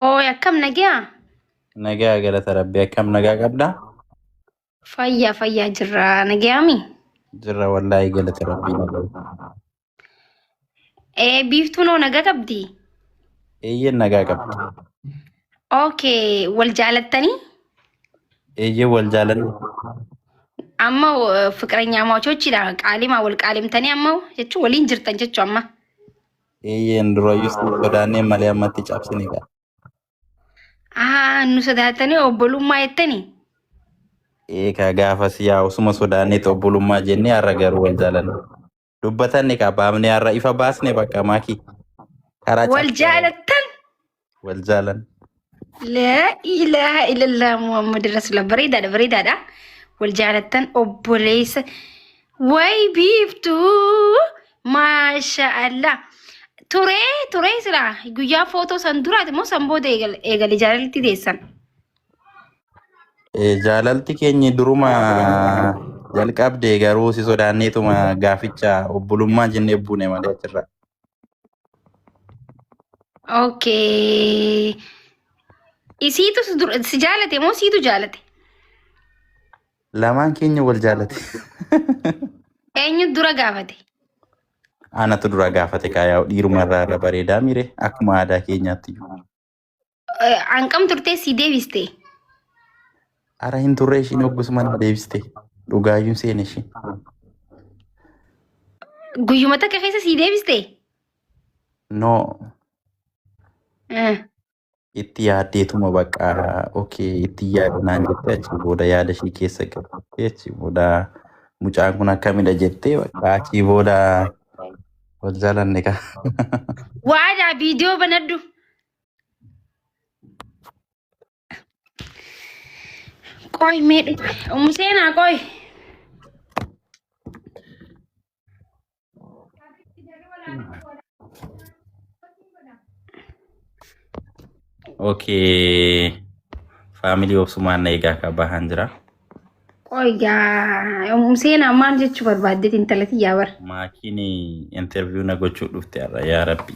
Oo akkam nagaa? Nagaa galata Rabbii akkam nagaa qabdaa? Fayyaa jirra nagaami? Jirra wallaahi galata Rabbii nagaa. Biiftuunoo nagaa qabdi? Eeyyeen nagaa qabdi. Okay, wal jaalattanii? Eeyyee wal jaalanne. Amma fiqireenyaa moochochidha. Qaalimaa wal qaalimtanii amma jechuun waliin jirtan jechuu amma. Eeyyeen durayyuu sodaannee malee ammatti cabsine qaba. Nu sodaatanii obbolummaa jettanii? Eegaa gaafas yaa osuma sodaannee obbolummaa jennee har'a garuu wal jaalanne. Dubbatanne qabaamne har'a ifa baasne bakka maakii. Wal jaalattan? Wal jaalan. La ilaha illallah Muhammad Rasulullah bareedaadha. Wal jaalattan obboleessa. Way biiftuu maasha Allah. Turee sila guyyaa footoo san duraati moo san booda eegale jaalalti deessan? Jaalalti keenya duruma jalqabdee garuu si sodaanneetuma gaaficha obbolummaa jennee buune malee achirra. Okay. Isiitu si jaalate moo siitu jaalate? Lamaan keenya wal jaalate. Eenyu dura gaafate? Anatu dura gaafate kaayaa dhiiruma irraa bareedaa mire akkuma aadaa keenyaatti. Hanqam turtee si deebiste? Ara hin turre ishiin hoggusuma na deebiste. Dhugaayyuun seene ishii. Guyyuma takka keessa si deebiste? No. Itti yaaddeetuma bakka okay itti yaadnaan jettee achi booda yaada ishii keessa galtee achi booda mucaan kun akkamidha jettee bakka achi booda wal jaalanne ka. Waadaa viidiyoo banadhu. Qoy meedhu umuseenaa qoy. Okay. Family of Sumaan eegaa ka bahan jira. Qoy gaa umuseenaa maal jechuu barbaaddeet intalati yaa bar. Maakiin interview na gochuu dhufte har'a yaa Rabbi.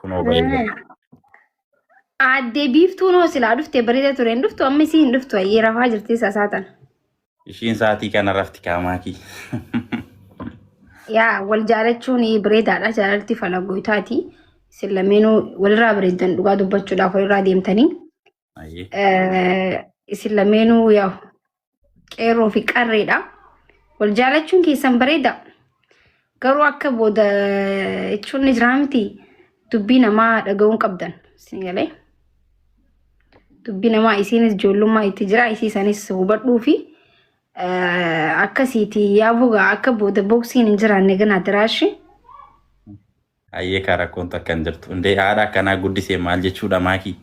Kunoo baay'ee. Aadde biiftuu noo silaa dhufte bareeda ture hin dhuftu amma isii hin dhuftu ayyee rafaa jirti sasaatan. Ishiin sa'aatii kana rafti kaamaakii. Yaa wal jaalachuun bareedaadha jaalalti falagoitaati. Isin lameenuu walirraa bareedan dhugaa dubbachuudhaaf walirraa deemtanii. Isin lameenuu yaa qeerroo fi qarreedha. Wal jaalachuun keessan bareeda. Garuu akka booda jechuun ni jira miti dubbii namaa dhaga'uun qabdan. Isin galee. Dubbii namaa isiinis ijoollummaa itti jira isiisanis hubadhuu fi akkasiiti yaa bugaa akka booda boksiin hin jiraanne ganaa diraashi. Ayyee karaa koontu akkan jirtu. Hundee haadha akkanaa guddisee maal jechuudha maakii?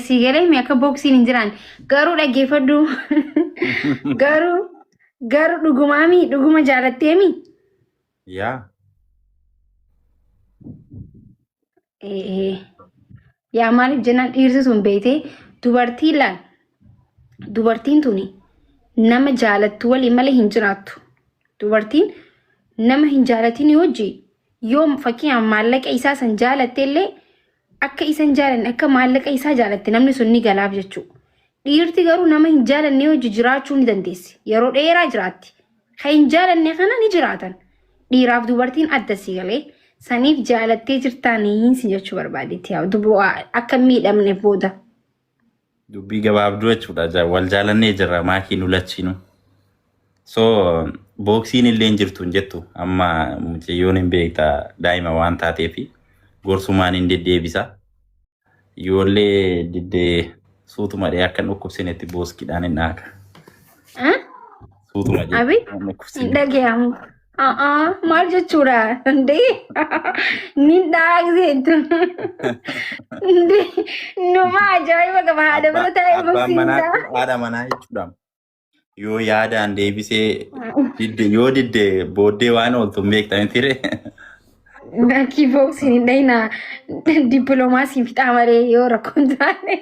Si galee mi akka boksiin hin jiraanne garuu dhaggeeffadhu. Garuu dhugumaami dhuguma jaalatteemi? Yaa. Yaa maaliif jennaan dhiirsi sun beekte dubartii laal. Dubartiin tuni nama jaalattu walii malee hin jiraattu. Dubartiin nama hin jaalatin hojii yoo fakkii maallaqa isaa san jaalatte illee akka isan jaalanne akka maallaqa isaa jaalatte namni sun ni galaaf jechuudha. Dhiirti garuu nama hin jaalanne hojii jiraachuu ni dandeessi. Yeroo dheeraa jiraatti. Kan hin jaalanne kana ni jiraatan. Dhiiraaf dubartiin adda si galee saniif jaalattee jirtaanii si jechuu barbaadetti akka miidhamne booda. Dubbii gabaabduu jechuudha. Wal jaalannee jirra maakiin ulachiinu. So boksiin illee hin jirtu hin jettu amma mucayyoon hin beekta daa'ima waan taateefi gorsumaan hin deddeebisa. Ijoollee diddee suutuma dhee akka dhukkubsinetti booskiidhaan hin dhaaka. Suutuma dhee. Abi hin dhagayamu. Maal jechuudha? Ndee ni dhaagseetu. Numa ajaa'iba qaba haadha bira taa'ee boksiinsaa. Haadha manaa jechuudha. Yoo yaadaan deebisee yoo didde booddee waan ooltu beektan ture. Bakki boksiin hin dhayina dippiloomaasiin fixaa malee yoo rakkoon taane.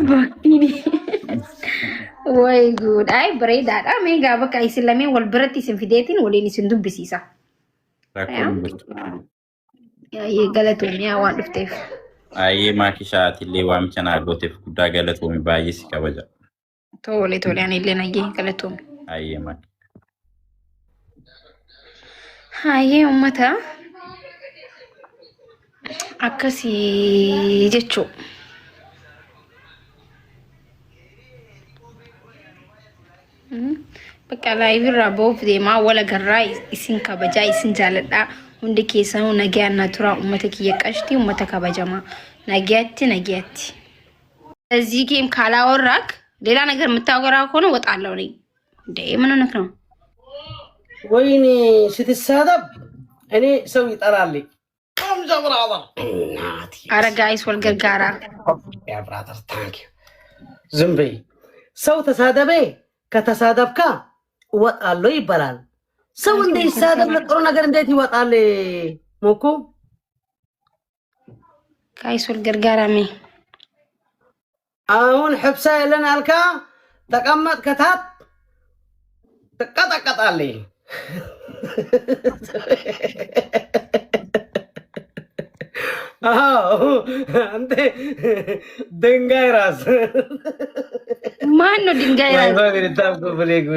Bakkiini. Way good. Ay bareedaadha. Meegaa bakka isin lameen wal biratti isin fideetiin waliin isin dubbisiisa. rakkoon hin jirtu. Galatoomii waan dhufteef. Ayyee maatii sha'aatillee waamicha naa gooteef guddaa galatoomii baay'ee si kabaja. Tole ani illee naggee galatoomii. Ayyee maatii. Hayyee uummata akkasii jechuu. Bakka laayivii irraa ba'uuf deemaa wala garraa isin kabajaa isin jaaladhaa hundi keessanuu nagaan na tura uummata kiyya qashtii uummata kabajamaa nagaatti እዚህ ጌም ካላወራክ ሌላ ነገር የምታወራ ከሆነ ወጣለሁ ነኝ እንዴ ምን ሆነክ ነው ወይኔ ስትሳደብ እኔ ሰው ይጠራልኝ ቆምጃ ብራዘር እናቲ አረ ጋይስ ወልገርጋራ ያ ብራዘር ታንክ ዩ ዝም በይ ሰው ተሳደበ ከተሳደብካ ወጣለሁ ይባላል ሰው እንደ ይሳደብ ለጥሩ ነገር እንዴት ይወጣል ሞኮ ጋይስ ወልገርጋራሚ አሁን ሕብሳ የለን አልካ ተቀመጥ ከታት ተቀጣቀጣለኝ አንተ ድንጋይ ራስ ማን ነው ድንጋይ ራስ ማይፋሚሊ ታብኮ ፕሊንግ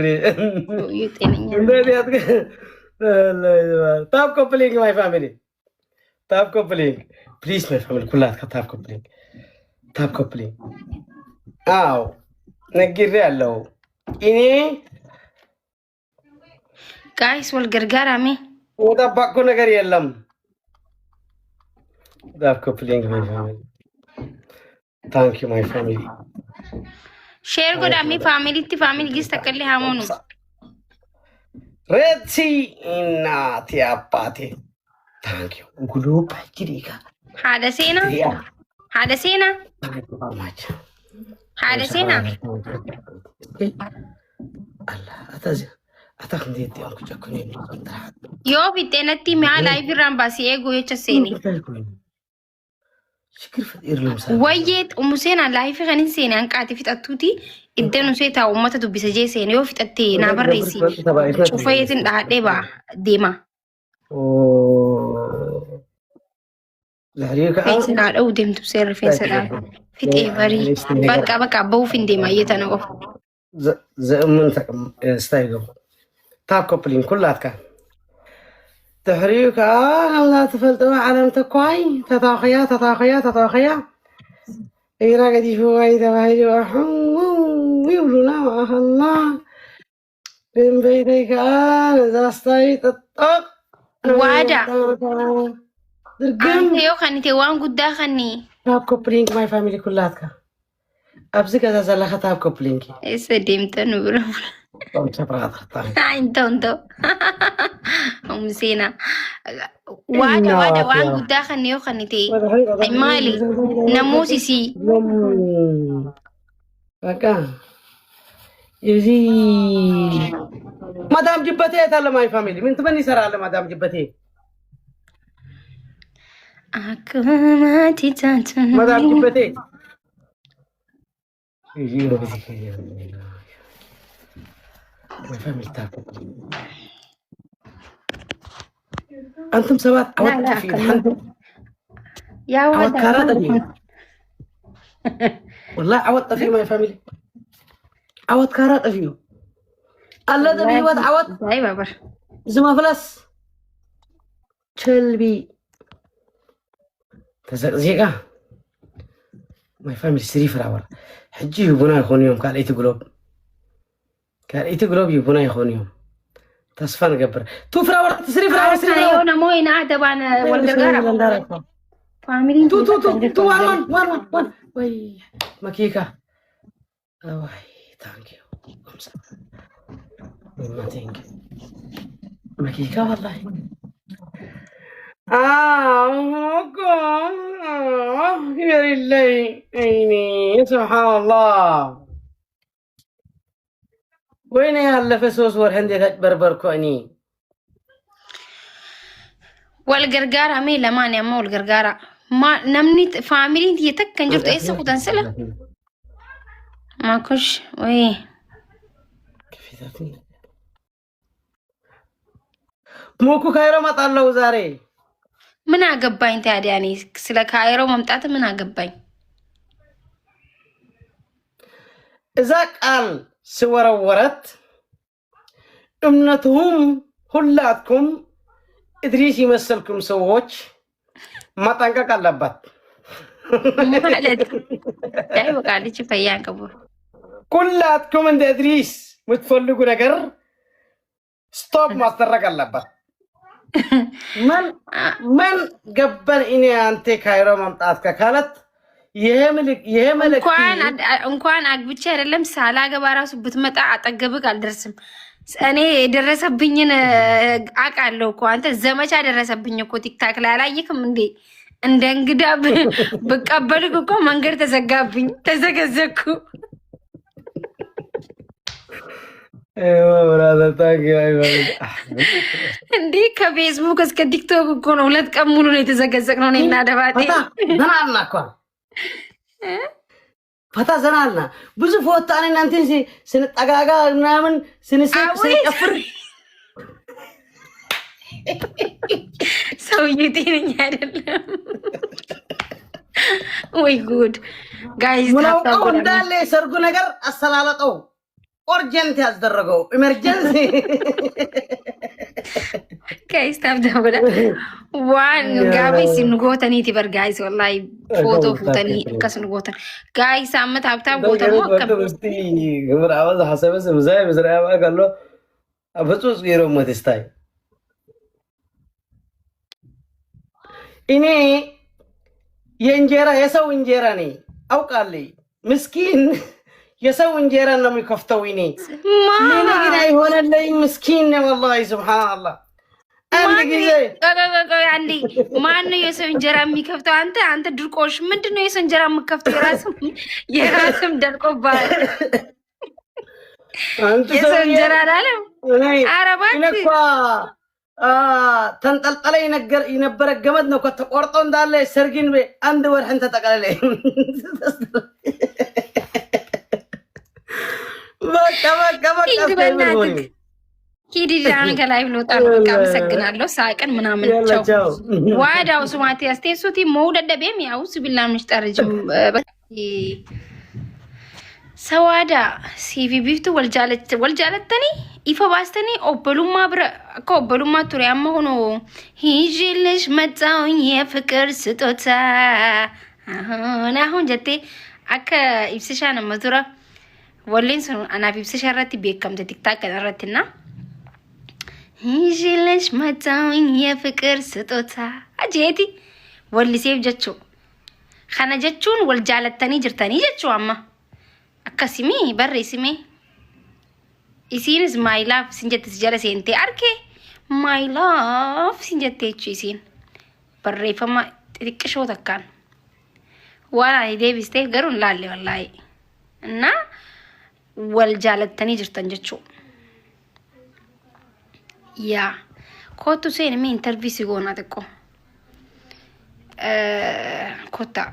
ይጤነኛ ታብኮ ፕሊንግ ማይ ፋሚሊ ታብኮ ፕሊንግ ፕሊዝ ማይ ፋሚሊ ኩላት ታብኮ ፕሊንግ ታብኮ ፕሊንግ አው ነግሬ ያለው እኔ ጋይስ ወልገርጋራሚ ወጣባቆ ነገር የለም ታብኮ ፕሊንግ ማይ ፋሚሊ ታንክ ዩ ማይ ፋሚሊ ሼር ጎዳሚ ፋሚሊ ጊስ ተከለ ሃሞኑ ሬቲ እናቴ አባቴ ታንክ ዩ ጉሉ ባጅሪካ ሀደሴና Allah atakndi tiyanku chakuni yo bitenati me live rambasi ego yechaseni shikir fadir lamsa wayet umusena live ganin seni anqati fitatuti iddenu seta ummata dubisa jeseni yo fitatte na barresi chufayetin dade ba dema لهريك فين على أودم تبصير فين سلام فيت إيه بري بقى بوفين دي ما يتناقف زمن استايقو تاكو بلين كلها كان تحريك لا تفلتوا علم تكواي تطاخيا اي راقدي فواي تبايدي وحم ويولونا الله بين بيتك انا زاستاي تطاق وادا أنت يو خني توان قد خني تاب كوبلينك ماي فاميلي كلها أبزك هذا زلا خطاب كوبلينك إيش ديمت نبرة أنت سينا وادا وان قد خني يو خني تي مالي نموسي سي بكا يزي مدام جبتي هذا ماي فاميلي من تبني سرالة مدام جبتي aku mati tantan مدام جبتي أنتم سوات عودت في الحن يا عودت كارات والله عودت في ماي فاميلي عودت كارات فيه الله ده بيود عودت أي بابر زما فلس شلبي تزقزيقة ما يفهم السري فراور حجي يبونا يخون يوم قال ايتي قلوب يبونا يخون يوم تصفان قبر تو فراور سري فراور يونا موينا عدبانا والقرقارة فاميلين تو وان وي مكيكا واي ثانك يو ما ثانك مكيكا والله يا لله عيني سبحان الله وين يا هالفسوس والهندي بربر كوني والقرقارة مي لمان يا مو القرقارة ما نمني فاميلي دي تكن جبت ايسا وتنسلة ما كش وي ሙኩ ካይሮ መጣለው ዛሬ ምን አገባኝ ታዲያ? እኔ ስለ ካይሮ መምጣት ምን አገባኝ? እዛ ቃል ስወረወረት እምነቱም ሁላትኩም ኢድሪስ ይመስልኩም ሰዎች ማጠንቀቅ አለባት ማለት ያይ ወቃልች ፈያን ከቡ ሁላትኩም እንደ ኢድሪስ የምትፈልጉ ነገር ስቶፕ ማስደረግ አለባት። ምን ገባን እኔ አንተ ካይሮ መምጣት ከካለት ይሄ መልክ እንኳን አግብቼ አይደለም ሳላገባ ራሱ ብትመጣ አጠገብቅ አልደርስም። እኔ የደረሰብኝን አውቃለሁ እኮ አንተ ዘመቻ ደረሰብኝ እኮ ቲክታክ ላይ አላየክም እንዴ? እንደ እንግዳ ብቀበልክ እኮ መንገድ ተዘጋብኝ፣ ተዘገዘኩ እንዴ። ከፌስቡክ እስከ ቲክቶክ እኮ ነው 2 ቀን ሙሉ ነው የተዘገዘቅነው እኔና ደባቴ። ዘናልና እኮ ፈታ ዘናልና ብዙ ፎቶ እኔ እናንተ ስንጠጋጋ ምናምን ስንጨፍር ሰውዬው ጤነኛ አይደለም ወይ ጉድ ጋይስ። ምናውቀው እንዳለ የሰርጉ ነገር አሰላለጠው ኦርጀንት ያስደረገው ኢመርጀንሲ ጋይስ ታብዳውላ ዋን ጋቢ ሲንጎተኒ ትበር ጋይስ ወላሂ ፎቶ ፎተኒ ከስንጎተን ጋይስ አመት ሀብታም ጎተሞ ከብስቲ ግብር አወዝ ሐሰበስ ምዛይ ምዝራባ ካሎ አፈጹስ ጌሮ መተስታይ እኔ የእንጀራ የሰው እንጀራ ነኝ አውቃለሁ። ምስኪን የሰው እንጀራ ነው የሚከፍተው። እኔ ምን ግን አይሆነልኝ ምስኪን ነው والله ሱብሃንአላህ። አንድ ጊዜ አንዴ ማን ነው የሰው እንጀራ የሚከፍተው? አንተ ድርቆሽ ምንድነው የሰው እንጀራ የምከፍተው? የራስም ደርቆባል። አንተ የሰው እንጀራ አላለም። አረባክ ተንጠልጠለ የነበረ ገመድ ነው ከተቆርጦ እንዳለ ሰርጊን አንድ ወርህን ተጠቀለለ። ሂድ ዳን ከላይ ብሎታ ነው። በቃ አመሰግናለሁ። ሳቅን ምናምን ቻው ዋዳው ስማት ያስቴሱቲ መውደደበም ያው ሲቢላ ምሽጠርጅም ሰዋዳ ሲቪ ቢፍቱ ወልጃለተኒ ኢፈ ባስተኒ ኦበሉማ ብረ ከኦበሉማ ቱሪያማ ሆኖ ሂጅልሽ መጣውኝ የፍቅር ስጦታ አሁን ጀቴ አከ ኢብስሻ ነው መቱራ ወሌን ሰው አናፊ ኢብስሻ ራቲ ቤከምተ ቲክታክ ቀረረትና ሂጅልሽ መጣውኝ የፍቅር ስጦታ አጄቲ ወልሴፍ ጀቹ ኸነ ጀቹን ወልጃለተኒ ጅርተኒ ጀቹ አማ አካሲሚ በሬሲሚ isinis my love sinjette sijala sente arke my love sinjette isin barreeffama xixiqqoo takkaan waan ani deebiste garuu laalle wallahi እና wal jaalattanii jirtan jechuu yaa kootu seen mi interview si goona xiqqoo kotta